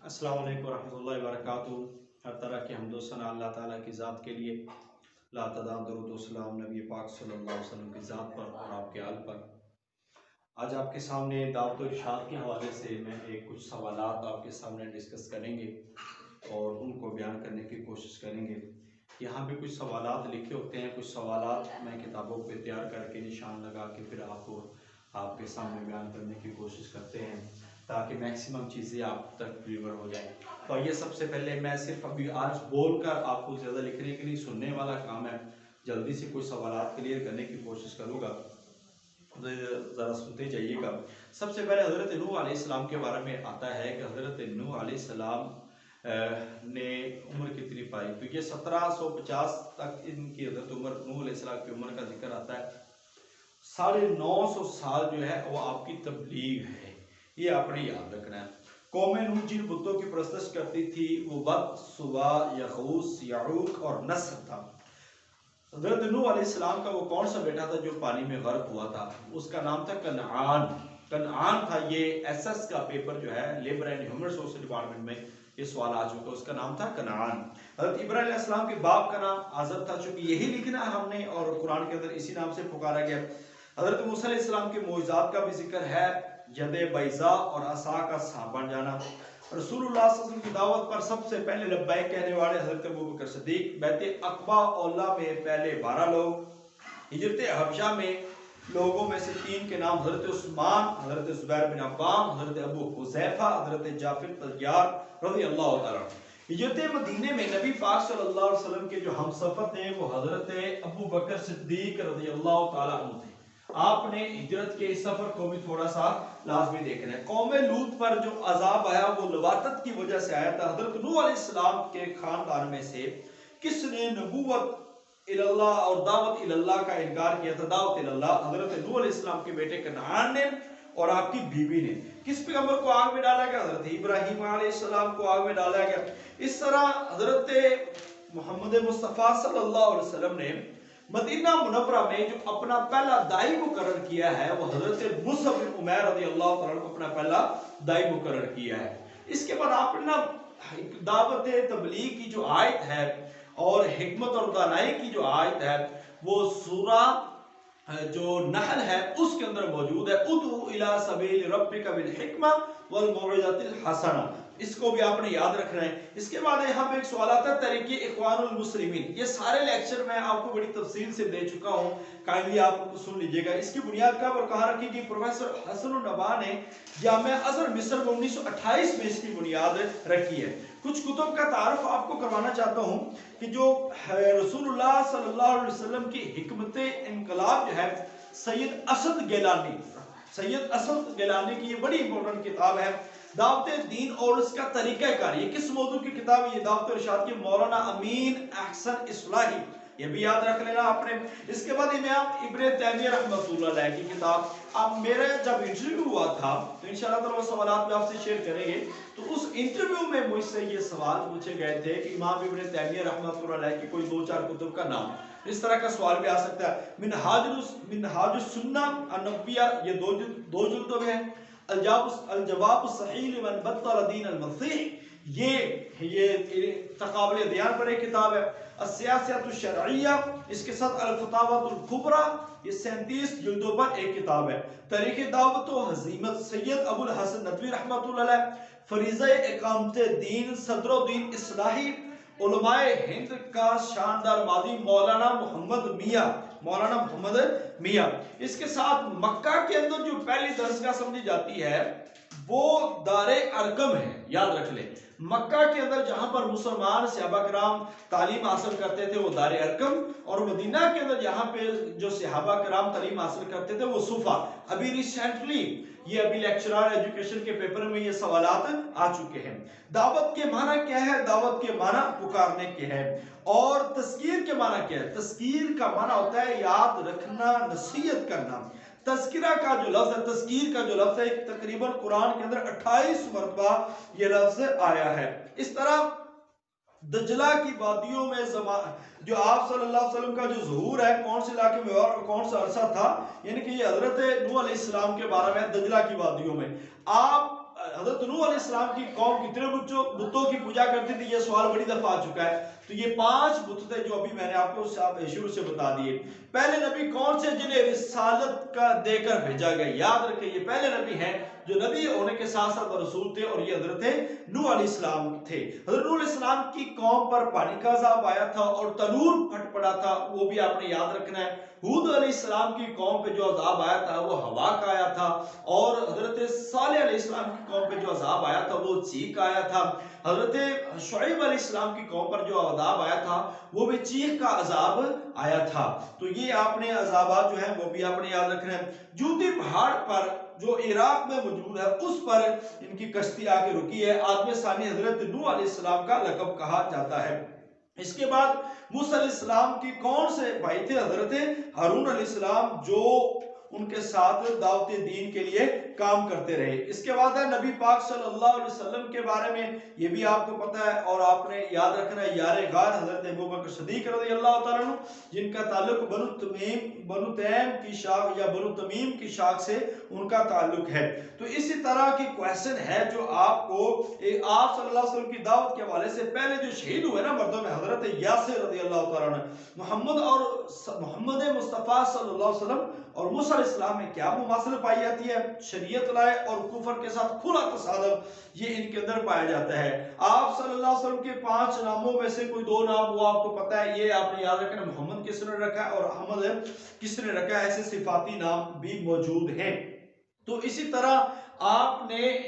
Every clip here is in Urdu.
السلام علیکم ورحمۃ اللہ وبرکاتہ۔ ہر طرح کی حمد و ثنا اللہ تعالیٰ کی ذات کے لیے، لا تعداد درود و سلام نبی پاک صلی اللہ علیہ وسلم کی ذات پر اور آپ کے آل پر۔ آج آپ کے سامنے دعوت و ارشاد کے حوالے سے میں کچھ سوالات آپ کے سامنے ڈسکس کریں گے اور ان کو بیان کرنے کی کوشش کریں گے۔ یہاں بھی کچھ سوالات لکھے ہوتے ہیں، کچھ سوالات میں کتابوں پہ تیار کر کے نشان لگا کے پھر آپ کے سامنے بیان کرنے کی کوشش کرتے ہیں تاکہ میکسیمم چیزیں آپ تک ڈلیور ہو جائیں۔ تو یہ سب سے پہلے میں صرف ابھی آج بول کر آپ کو زیادہ لکھنے کے لیے سننے والا کام ہے، جلدی سے کوئی سوالات کلیئر کرنے کی کوشش کروں گا، ذرا سنتے جائیے گا۔ سب سے پہلے حضرت نوح علیہ السلام کے بارے میں آتا ہے کہ حضرت نوح علیہ السلام نے عمر کتنی پائی، تو یہ 1750 تک ان کی حضرت عمر، نوح علیہ السلام کی عمر کا ذکر آتا ہے۔ 950 سال جو ہے وہ آپ کی تبلیغ ہے، یہ آپ نے یاد رکھنا ہے۔ قوم نوح جن بتوں کی پرستش کرتی تھی وہ بت، سوا، یغوث، یعوق اور نصر تھا۔ حضرت نوح علیہ السلام کا وہ کون سا بیٹا تھا جو پانی میں غرق ہوا تھا؟ اس کا نام تھا کنعان۔ کنعان تھا، یہ ایس ایس کا پیپر جو ہے labour and human resource department میں یہ سوال آ چکا، اس کا نام تھا کنعان۔ حضرت ابراہیم علیہ السلام کے باپ کا نام آزر تھا، چونکہ یہی لکھنا ہم نے اور قرآن کے اندر اسی نام سے پکارا گیا۔ حضرت موسیٰ علیہ السلام کے معجزات کا بھی ذکر ہے، ید بیضاء اور عصا کا سانپ بن جانا۔ رسول اللہ صلی اللہ علیہ وسلم کی دعوت پر سب سے پہلے لبیک کہنے والے حضرت ابوبکر صدیق، بیت عقبہ اولا میں پہلے 12 لوگ، ہجرت حبشہ میں لوگوں میں سے 3 کے نام حضرت عثمان، حضرت زبیر بن عوام، حضرت ابو حذیفہ، حضرت جعفر طیار رضی اللہ تعالیٰ۔ ہجرت مدینے میں نبی پاک صلی اللہ علیہ وسلم کے جو ہم سفر تھے وہ حضرت ابوبکر صدیق رضی اللہ تعالیٰ عنہ تھے۔ آپ نے ہجرت کے اس سفر کو بھی تھوڑا سا لازمی دیکھنا ہے۔ قوم لوط پر جو عذاب آیا وہ لواطت کی وجہ سے آیا تھا۔ حضرت نوح علیہ السلام کے خاندان میں سے کس نے نبوت اللہ اور دعوت اللہ کا انکار کیا تھا؟ دعوت اللہ حضرت نوح علیہ السلام کے بیٹے کنعان نے اور آپ کی بیوی نے۔ کس پیغمبر کو آگ میں ڈالا گیا؟ حضرت ابراہیم علیہ السلام کو آگ میں ڈالا گیا۔ اس طرح حضرت محمد مصطفیٰ صلی اللہ علیہ وسلم نے مدینہ منورہ میں جو اپنا پہلا داعی مقرر کیا ہے وہ حضرت مصعب بن عمیر رضی اللہ تعالیٰ کو اپنا پہلا داعی مقرر کیا ہے۔ اس کے بعد آپ نے دعوت تبلیغ کی جو آیت ہے اور حکمت اور دانائی کی جو آیت ہے وہ سورہ جو نحل ہے اس کے اندر موجود ہے، ادعو الی سبیل ربک بالحکمہ والموعظۃ الحسنہ، اس کو بھی آپ نے یاد رکھنا ہے۔ اس کے بعد یہاں پہ ایک سوالات ہے طریقے اخوان المسلمین، یہ سارے لیکچر میں آپ کو بڑی تفصیل سے دے چکا ہوں، کائنڈلی آپ کو سن لیجئے گا۔ اس کی بنیاد کب اور کہاں رکھی گئی؟ پروفیسر حسن النبا نے جامعہ ازہر مصر میں 1928 میں اس کی بنیاد رکھی ہے۔ کچھ کتب کا تعارف آپ کو کروانا چاہتا ہوں کہ جو رسول اللہ صلی اللہ علیہ وسلم کی حکمت انقلاب جو ہے سید اسد گیلانی کی یہ بڑی امپورٹنٹ کتاب ہے، دعوت دین اور اس کا طریقہ کار۔ یہ کس موضوع کی کتاب ہے؟ یہ دعوت ارشاد کی مولانا امین احسن اصلاحی، یہ بھی یاد رکھ لینا آپ نے۔ اس کے بعد امام ابن تیمیہ رحمۃ اللہ علیہ کی کتاب۔ اب میرا جب انٹرویو ہوا تھا تو انشاءاللہ تعالی وہ سوالات بھی آپ سے شیئر کریں گے، تو اس انٹرویو میں مجھ سے یہ سوال پوچھے گئے تھے کہ امام ابن تیمیہ رحمۃ اللہ علیہ کی کوئی 2-4 کتب کا نام، اس طرح کا سوال بھی آ سکتا ہے۔ منہاج السنہ النبویہ، یہ 2 جلدوں میں ہے۔ الجواب الصحیح لمن بدل دین المسیح، یہ تقابل ادیان پر ایک کتاب ہے۔ السیاست الشرعیہ، اس کے ساتھ الفتاوی الکبریٰ، یہ 37 جلدوں پر ایک کتاب ہے۔ تاریخ دعوت و ہزیمت، سید ابو الحسن ندوی رحمۃ اللہ علیہ۔ فریضہ اقامت دین، صدر الدین اصلاحی۔ علماء ہند کا شاندار ماضی، مولانا محمد میاں۔ اس کے ساتھ مکہ کے اندر جو پہلی درسگاہ سمجھی جاتی ہے وہ دار ارقم ہے، یاد رکھ لیں۔ مکہ کے اندر جہاں پر مسلمان صحابہ کرام تعلیم حاصل کرتے تھے وہ دار ارقم، اور مدینہ کے اندر جہاں پہ جو صحابہ کرام تعلیم حاصل کرتے تھے وہ صوفہ۔ ابھی ریسنٹلی یہ ابھی لیکچرار ایجوکیشن کے پیپر میں یہ سوالات آ چکے ہیں۔ دعوت کے معنی کیا ہے؟ دعوت کے معنی پکارنے کے ہے۔ اور تذکیر کے معنی کیا ہے؟ تذکیر کا معنی ہوتا ہے یاد رکھنا، نصیحت کرنا۔ تذکرہ کا جو لفظ ہے، تذکیر کا جو لفظ ہے، تقریباً قرآن کے اندر 28 مرتبہ یہ لفظ آیا ہے۔ اس طرح دجلہ کی وادیوں میں جو آپ صلی اللہ علیہ وسلم کا جو ظہور ہے کون سے علاقے میں اور کون سا عرصہ تھا، یعنی کہ یہ حضرت نوح علیہ السلام کے بارے میں دجلہ کی وادیوں میں۔ آپ حضرت نوح علیہ السلام کی قوم کتنے بتوں کی پوجا کرتی تھی؟ یہ سوال بڑی دفعہ آ چکا ہے. تو یہ 5 بت تھے جو ابھی میں نے آپ کو شروع سے بتا دیے. پہلے نبی کون سے جنہیں رسالت کا دے کر بھیجا گیا؟ یاد رکھیں یہ پہلے نبی ہیں جو نبی ہونے کے ساتھ ساتھ رسول تھے، اور یہ حضرت نوح علیہ السلام تھے. حضرت نوح علیہ السلام کی قوم پر پانی کا عذاب آیا تھا اور تنور پھٹ پڑا تھا، وہ بھی آپ نے یاد رکھنا ہے. ہود علیہ السلام کی قوم پہ جو عذاب آیا تھا وہ ہوا کا آیا تھا، اور حضرت صالح علیہ السلام کی قوم پہ جو عذاب آیا تھا وہ چیخ کا آیا تھا. حضرت شعیب علیہ السلام کی قوم پر جو عذاب آیا تھا وہ بھی چیخ کا عذاب آیا تھا. تو یہ آپ نے عذابات جو ہیں وہ بھی آپ نے یاد رکھنا ہے. جوتی پہاڑ پر جو عراق میں موجود ہے اس پر ان کی کشتی آ کے رکی ہے. آدم ثانی حضرت نوح علیہ السلام کا لقب کہا جاتا ہے. اس کے بعد موسیٰ علیہ السلام کی کون سے بھائی تھے؟ حضرت ہارون علیہ السلام، جو ان کے ساتھ دعوت دین کے لیے کام کرتے رہے. اس کے بعد ہے نبی پاک صلی اللہ علیہ وسلم کے بارے میں، یہ بھی آپ کو پتہ ہے اور آپ نے یاد رکھنا ہے. یار غار حضرت ابوبکر صدیق رضی اللہ تعالیٰ عنہ، جن کا تعلق بنو تیم کی شاخ یا بنو تمیم کی شاخ سے ان کا تعلق ہے. تو اسی طرح کی کویسچن ہے جو آپ کو آپ صلی اللہ علیہ وسلم کی دعوت کے حوالے سے پہلے جو شہید ہوئے نا مردوں میں، حضرت یاسر رضی اللہ تعالیٰ عنہ، محمد مصطفیٰ صلی اللہ علیہ وسلم اور موسیٰ علیہ السلام میں کیا مماثلت پائی جاتی ہے؟ شریعت لائے اور کفر کے ساتھ کھلا تصادم یہ ان کے اندر پایا جاتا ہے. آپ صلی اللہ علیہ وسلم کے 5 ناموں میں سے کوئی 2 نام وہ آپ کو پتہ ہے، یہ آپ نے یاد رکھنا. محمد کس نے رکھا ہے اور احمد کس نے رکھا ہے، ایسے صفاتی نام بھی موجود ہیں. تو اسی طرح آپ نے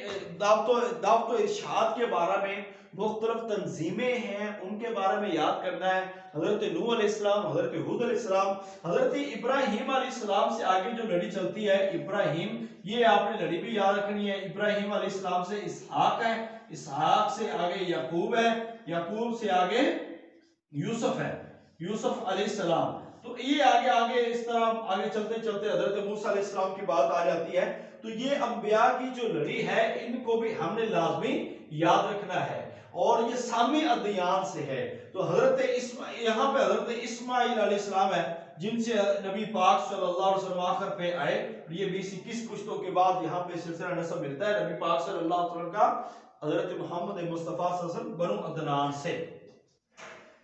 دعوت و ارشاد کے بارے میں مختلف تنظیمیں ہیں ان کے بارے میں یاد کرنا ہے. حضرت نوح علیہ السلام، حضرت ہود علیہ السلام، حضرت ابراہیم علیہ السلام سے آگے جو لڑی چلتی ہے ابراہیم، یہ آپ نے لڑی بھی یاد رکھنی ہے. ابراہیم علیہ السلام سے اسحاق ہے، اسحاق سے آگے یعقوب ہے، یعقوب سے آگے یوسف ہے، یوسف علیہ السلام. تو یہ آگے اس طرح آگے چلتے چلتے حضرت موسیٰ علیہ السلام کی بات آ جاتی ہے. تو یہ انبیاء کی جو لڑی ہے ان کو بھی ہم نے لازمی یاد رکھنا ہے، اور یہ سامی ادیان سے ہے. تو یہاں پہ حضرت اسماعیل علیہ السلام ہے جن سے نبی پاک صلی اللہ علیہ وسلم آخر پہ آئے. یہ 20-21 پشتوں کے بعد یہاں پہ سلسلہ نسب ملتا ہے نبی پاک صلی اللہ علیہ وسلم کا حضرت محمد مصطفیٰ صلی اللہ علیہ وسلم بنو عدنان سے.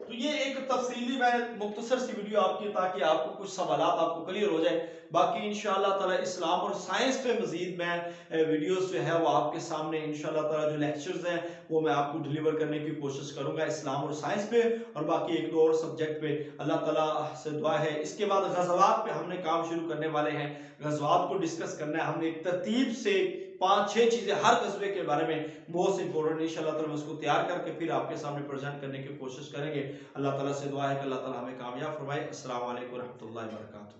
تو یہ ایک تفصیلی میں مختصر سی ویڈیو آپ کی تاکہ آپ کو کچھ سوالات آپ کو کلیئر ہو جائے. باقی انشاءاللہ تعالی اسلام اور سائنس پہ مزید میں ویڈیوز جو ہے وہ آپ کے سامنے انشاءاللہ تعالی جو لیکچرز ہیں وہ میں آپ کو ڈیلیور کرنے کی کوشش کروں گا اسلام اور سائنس پہ، اور باقی 1-2 اور سبجیکٹ پہ. اللہ تعالیٰ سے دعا ہے. اس کے بعد غزوات پہ ہم نے کام شروع کرنے والے ہیں. غزوات کو ڈسکس کرنا ہے ہم نے ایک ترتیب سے 5-6 چیزیں ہر غزوے کے بارے میں موسٹ امپورٹنٹ انشاءاللہ تعالیٰ اس کو تیار کر کے پھر آپ کے سامنے پریزنٹ کرنے کی کوشش کریں گے. اللہ تعالیٰ سے دعا ہے کہ اللہ تعالیٰ ہمیں کامیاب فرمائے. السلام علیکم ورحمۃ اللہ وبرکاتہ.